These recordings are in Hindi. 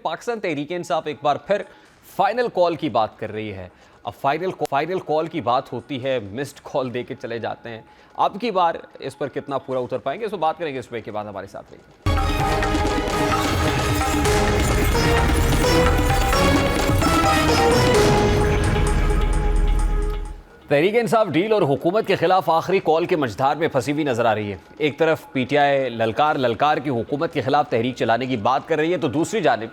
पाकिस्तान तहरीक इंसाफ एक बार फिर फाइनल कॉल की बात कर रही है। अब फाइनल कॉल की बात होती है, मिस्ड कॉल दे के चले जाते हैं। अब की बार इस पर कितना पूरा उतर पाएंगे, इस पर बात करेंगे। इस ब्रेक के बाद हमारे साथ रहिए। तहरीक इंसाफ डील और हुकूमत के खिलाफ आखिरी कॉल के मझधार में फंसी हुई नजर आ रही है। एक तरफ पीटीआई ललकार की हुकूमत के खिलाफ तहरीक चलाने की बात कर रही है, तो दूसरी जानिब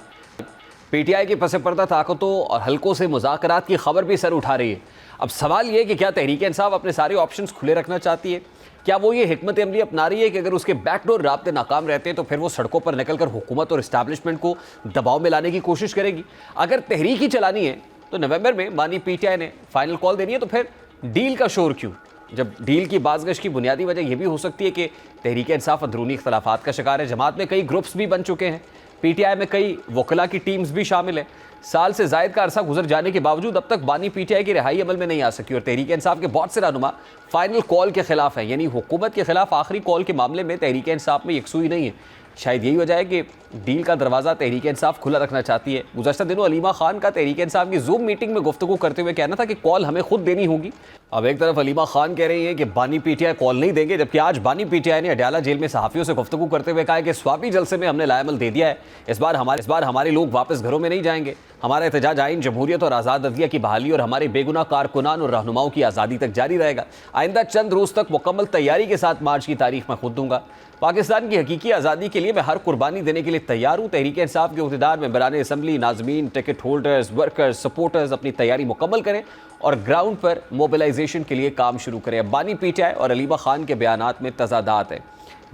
पीटीआई की पस पर्दा ताकतों और हलकों से मुज़ाकरात की खबर भी सर उठा रही है। अब सवाल यह कि क्या तहरीक इंसाफ अपने सारे ऑप्शंस खुले रखना चाहती है? क्या वो ये हिकमत अमली अपना रही है कि अगर उसके बैकडोर राब्ते नाकाम रहते हैं तो फिर वो सड़कों पर निकलकर हुकूमत और इस्टेब्लिशमेंट को दबाव में लाने की कोशिश करेगी? अगर तहरीक ही चलानी है तो नवंबर में मानी पीटीआई ने फाइनल कॉल देनी है, तो फिर डील का शोर क्यों? जब डील की बाज़गश की बुनियादी वजह यह भी हो सकती है कि तहरीक इंसाफ अंदरूनी इख्तलाफात का शिकार है। जमात में कई ग्रुप्स भी बन चुके हैं, पीटीआई में कई वकला की टीम्स भी शामिल हैं। साल से जायद का अरसा गुजर जाने के बावजूद अब तक बानी पीटीआई की रिहाई अमल में नहीं आ सकी और तहरीक इंसाफ के बहुत से रहनुमा फाइनल कॉल के खिलाफ हैं, यानी हुकूमत के खिलाफ आखिरी कॉल के मामले में तहरीक इंसाफ में यकसुई नहीं है। शायद यही वजह है कि डील का दरवाज़ा तहरीक इंसाफ खुला रखना चाहती है। गुज़श्ता दिनों अलीमा खान का तहरीक इंसाफ की जूम मीटिंग में गुफ्तगू करते हुए कहना था कि कॉल हमें खुद देनी होगी। अब एक तरफ अलीमा खान कह रही है कि बानी पीटीआई कॉल नहीं देंगे, जबकि आज बानी पीटीआई ने अडयाला जेल में सहाफ़ियों से गुफ्तगू करते हुए कहा है कि स्वाबी जलसे में हमने लाएमल दे दिया है, इस बार हमारे लोग वापस घरों में नहीं जाएंगे। हमारा एहतजाज आइन, जमहूरियत और आज़ाद अदलिया की बहाली और हमारे बेगुनाह कारकुनान और रहनुमाओं की आज़ादी तक जारी रहेगा। आइंदा चंद रोज़ तक मुकम्मल तैयारी के साथ मार्च की तारीख मैं खुद दूंगा। पाकिस्तान की हकीकी आज़ादी के लिए मैं हर कुर्बानी देने के लिए तैयार हूँ। तहरीक इंसाफ के इक़्तिदार में बराने असम्बली, नाज़मीन, टिकट होल्डर्स, वर्कर्स, सपोर्टर्स अपनी तैयारी मुकम्मल करें और ग्राउंड पर मोबिलाइजेशन के लिए काम शुरू करें। बानी पीटीआई और अलीमा खान के बयानात में तजादात है।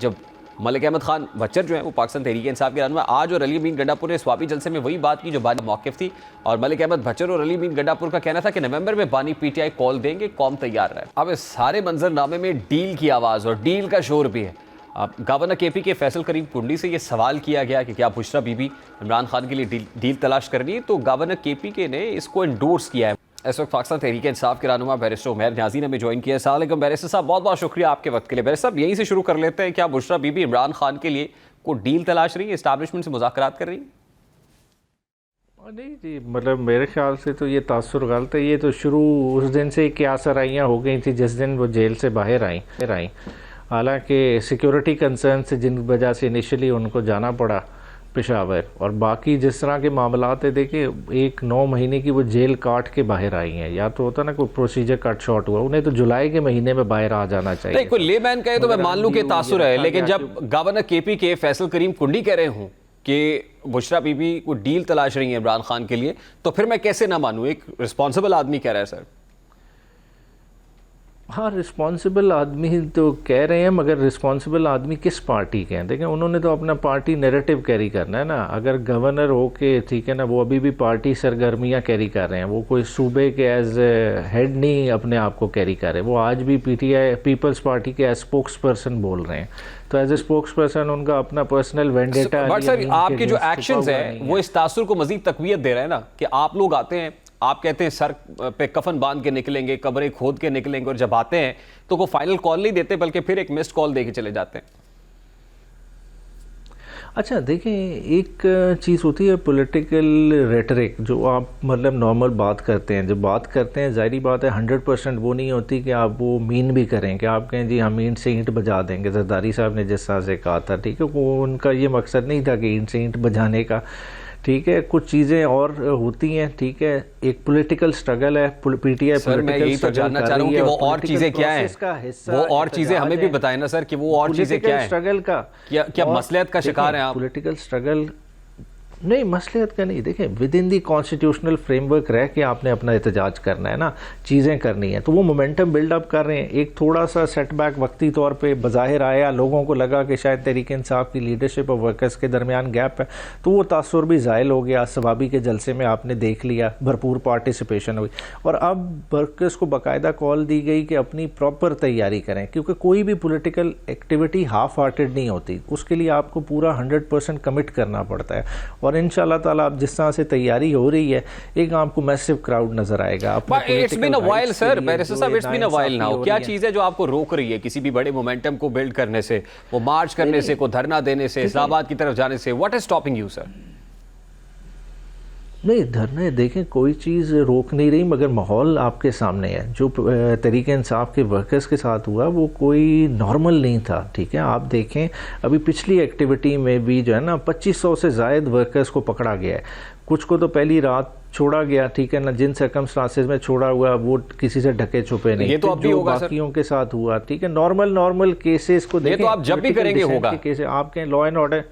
जब मलिक अहमद खान भच्चर जो है वो पाकिस्तान तहरीक इंसाफ के रहनुमा, आज और अली अमीन गंडापुर ने स्वाबी जलसे में वही बात की जो बानी मौक़िफ़ थी, और मलिक अहमद भच्चर और अली अमीन गंडापुर का कहना था कि नवंबर में बानी पीटीआई कॉल देंगे, कौम तैयार रहे। अब इस सारे मंजरनामे में डील की आवाज़ और डील का शोर भी है। अब गवर्नर केपी के फैसल करीम कुंडी से ये सवाल किया गया कि क्या बुशरा बीबी इमरान खान के लिए डील तलाश करनी है, तो गवर्नर केपी के ने इसको एंडोर्स किया है। इस वक्त पाकिस्तान तहरीक इंसाफ के रहनुमा बैरिस्टर उमैर न्याज़ी ने हमें ज्वाइन किया है। अस्सलाम वालेकुम बैरिस्टर साहब, बहुत बहुत शुक्रिया आपके वक्त के लिए। बैरिस्टर साहब, यहीं से शुरू कर लेते हैं, क्या बुशरा बीबी इमरान खान के लिए को डील तलाश रही है, इस्टेब्लिशमेंट से मुज़ाकरात कर रही है? नहीं जी, मतलब मेरे ख्याल से तो ये तासुर गलत है। ये तो शुरू उस दिन से क्या सराइयाँ हो गई थी जिस दिन वो जेल से बाहर आई। हालांकि सिक्योरिटी कंसर्न से जिन वजह से इनिशियली उनको जाना पड़ा पेशावर, और बाकी जिस तरह के मामलात है, देखिए 9 महीने की वो जेल काट के बाहर आई हैं। या तो होता ना कोई प्रोसीजर कट शॉर्ट हुआ, उन्हें तो जुलाई के महीने में बाहर आ जाना चाहिए। कोई लेमैन कहे तो मैं मान लूँ कि तासुर है, लेकिन जब गवर्नर केपी के फैसल करीम कुंडी कह रहे हूँ कि बुशरा बीबी को डील तलाश रही है इमरान खान के लिए, तो फिर मैं कैसे ना मानूँ? एक रिस्पॉन्सिबल आदमी कह रहा है सर। हाँ, रिस्पॉन्सिबल आदमी तो कह रहे हैं, मगर रिस्पॉन्सिबल आदमी किस पार्टी के हैं? देखें, उन्होंने तो अपना पार्टी नैरेटिव कैरी करना है ना। अगर गवर्नर हो के, ठीक है ना, वो अभी भी पार्टी सरगर्मियाँ कैरी कर रहे हैं, वो कोई सूबे के एज हेड नहीं अपने आप को कैरी कर रहे। वो आज भी पीटीआई पीपल्स पार्टी के एज स्पोक्स पर्सन बोल रहे हैं, तो एज ए स्पोक्स पर्सन उनका अपना पर्सनल वेंडेटा। बट सर, आपके जो एक्शंस हैं वो इस तासुर को मजीद तकवीयत दे रहे हैं ना, कि आप लोग आते हैं, आप कहते हैं सर पे कफन बांध के निकलेंगे, कब्रें खोद के निकलेंगे, और जब आते हैं तो कोई फाइनल कॉल नहीं देते, बल्कि फिर एक मिस्ड कॉल दे के चले जाते हैं। अच्छा देखें, एक चीज़ होती है पॉलिटिकल रेटरिक, जो आप मतलब नॉर्मल बात करते हैं, जब बात करते हैं जाहिर बात है 100% वो नहीं होती कि आप वो मीन भी करें, कि आप कहें जी हम ईंट से ईंट बजा देंगे। जरदारी साहब ने जिस तरह से कहा था, ठीक है, वो उनका ये मकसद नहीं था कि ईंट से ईंट बजाने का, ठीक है। कुछ चीज़ें और होती हैं, ठीक है, एक पॉलिटिकल स्ट्रगल है, पीटीआई सर मैं यही तो जानना चाह रहा हूँ कि वो और चीज़ें क्या हैं, वो और चीज़ें हमें भी बताएं ना सर, कि वो और चीज़ें क्या हैं। स्ट्रगल का क्या मसलियत का शिकार हैं आप? पॉलिटिकल स्ट्रगल नहीं, मसलियत का नहीं। देखें, with in the constitutional framework रह के आपने अपना एहतजाज करना है ना, चीज़ें करनी है, तो वो मोमेंटम बिल्डअप कर रहे हैं। एक थोड़ा सा सेटबैक वक्ती तौर पे बज़ाहिर आया, लोगों को लगा कि शायद तहरीक इंसाफ की लीडरशिप और वर्कर्स के दरमियान गैप है, तो वो तासुर भी ज़ायल हो गया। सवाबी के जलसे में आपने देख लिया, भरपूर पार्टिसिपेशन हुई, और अब वर्कर्स को बाकायदा कॉल दी गई कि अपनी प्रॉपर तैयारी करें, क्योंकि कोई भी पोलिटिकल एक्टिविटी हाफ हार्टेड नहीं होती, उसके लिए आपको पूरा 100% कमिट करना पड़ता है। और इंशाल्लाह ताला अब जिस तरह से तैयारी हो रही है, एक आपको मैसिव क्राउड नजर आएगा। It's been a while sir, barrister साहब, it's been a while now. क्या चीज़ है जो आपको रोक रही है किसी भी बड़े मोमेंटम को बिल्ड करने से, वो मार्च करने से, को धरना देने से, इस्लामाबाद की तरफ जाने से? What is stopping you sir? नहीं, धरने देखें कोई चीज़ रोक नहीं रही, मगर माहौल आपके सामने है। जो तहरीक इंसाफ के वर्कर्स के साथ हुआ वो कोई नॉर्मल नहीं था, ठीक है। आप देखें अभी पिछली एक्टिविटी में भी जो है ना 2500 से ज़ायद वर्कर्स को पकड़ा गया है। कुछ को तो पहली रात छोड़ा गया, ठीक है ना, जिन सर्कमस्टांसेस में छोड़ा हुआ वो किसी से ढके छुपे नहीं। ये तो अब भी होगा सर, बाकियों के साथ हुआ, ठीक है, नॉर्मल केसेस को देखें। ये तो आप जब भी करेंगे होगा केसेस आपके लॉ एंड ऑर्डर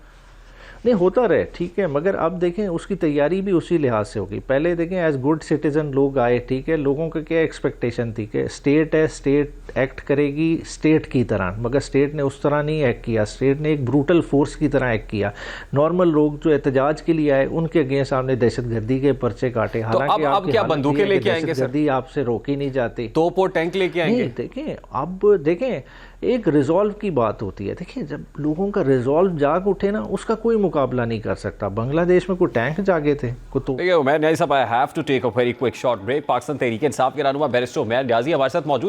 नहीं होता रहे, ठीक है, मगर अब देखें उसकी तैयारी भी उसी लिहाज से होगी। पहले देखें एज गुड सिटीजन लोग आए, ठीक है, लोगों का क्या एक्सपेक्टेशन थी कि स्टेट है, स्टेट एक्ट करेगी स्टेट की तरह, मगर स्टेट ने उस तरह नहीं एक्ट किया। स्टेट ने एक ब्रूटल फोर्स की तरह एक्ट किया। नॉर्मल लोग जो एहतजाज के लिए आए उनके अगेंस्ट आपने दहशतगर्दी के पर्चे काटे। हालांकि अब क्या बंदूकें लेके आएंगे सर? दहशतगर्दी आपसे रोकी नहीं जाती, तोप और टैंक लेके आएंगे। देखें अब देखें एक रिजॉल्व की बात होती है। देखिए जब लोगों का रिजॉल्व जाग उठे ना, उसका कोई मुकाबला नहीं कर सकता। बांग्लादेश में कोई टैंक जागे थे को तो उमैर न्याज़ी साहब, I have to take a very quick short break. Pakistan Tehreek Insaf के रहनुमा बैरिस्टर उमैर न्याज़ी हमारे साथ मौजूद।